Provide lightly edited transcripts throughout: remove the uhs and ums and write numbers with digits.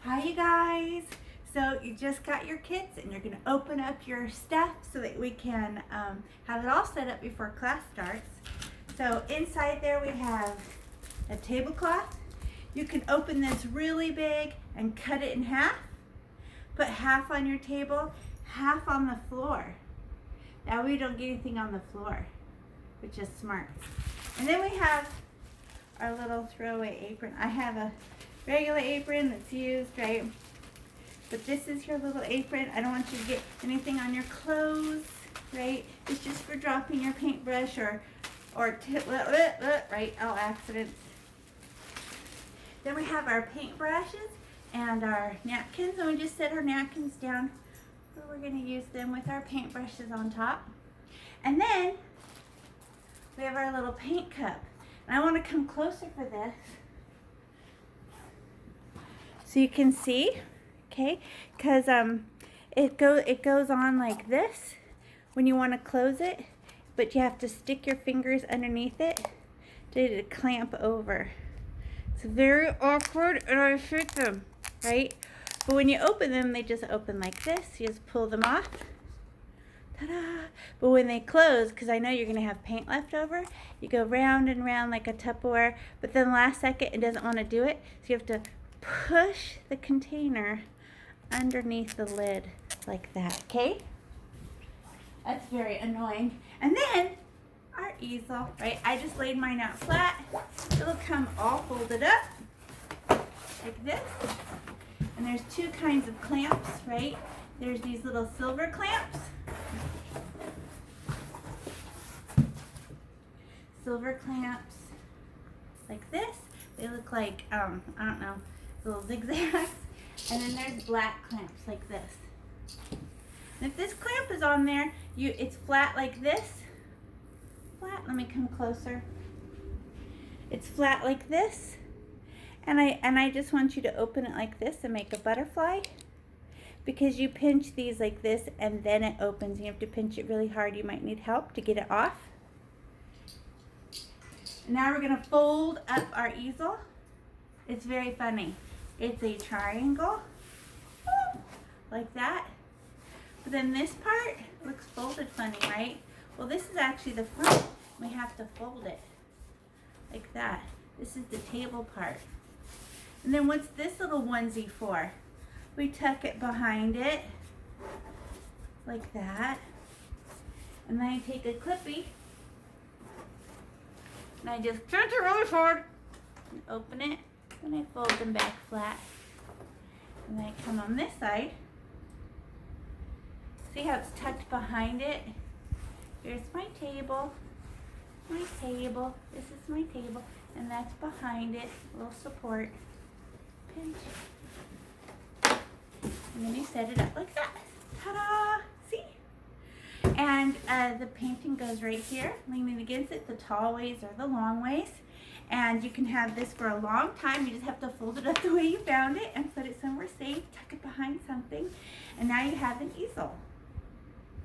Hi you guys. So you just got your kits and you're going to open up your stuff so that we can have it all set up before class starts. So inside there we have a tablecloth. You can open this really big and cut it in half. Put half on your table, half on the floor. That way you don't get anything on the floor, which is smart. And then we have our little throwaway apron. I have a regular apron that's used, right? But this is your little apron. I don't want you to get anything on your clothes, right? It's just for dropping your paintbrush or right, all accidents. Then we have our paintbrushes and our napkins, and we just set our napkins down where we're going to use them with our paintbrushes on top. And then we have our little paint cup. And I want to come closer for this so you can see, okay? Because it goes on like this when you want to close it, but you have to stick your fingers underneath it to clamp over. It's very awkward, and I hate them, right? But when you open them, they just open like this. You just pull them off. Ta-da! But when they close, because I know you're going to have paint left over, you go round and round like a Tupperware, but then last second it doesn't want to do it, so you have to push the container underneath the lid like that, okay? That's very annoying. And then our easel, right? I just laid mine out flat. It'll come all folded up like this. And there's two kinds of clamps, right? There's these little silver clamps. Silver clamps like this. They look like, I don't know, little zigzags. And then there's black clamps like this. And if this clamp is on there, it's flat like this. Flat, let me come closer. It's flat like this. And I just want you to open it like this and make a butterfly. Because you pinch these like this and then it opens. You have to pinch it really hard. You might need help to get it off. Now we're going to fold up our easel. It's very funny. It's a triangle, like that. But then this part looks folded funny, right? Well, this is actually the front. We have to fold it like that. This is the table part. And then what's this little onesie for? We tuck it behind it like that. And then I take a clippy and I just pinch it really hard and open it, and I fold them back flat. And then I come on this side. See how it's tucked behind it? Here's my table, this is my table, and that's behind it, a little support, pinch. And then you set it up like that. Ta-da! See? And the painting goes right here, leaning against it, the tall ways or the long ways. And you can have this for a long time. You just have to fold it up the way you found it and put it somewhere safe, tuck it behind something. And now you have an easel.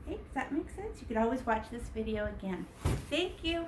Okay, does that make sense? You could always watch this video again. Thank you.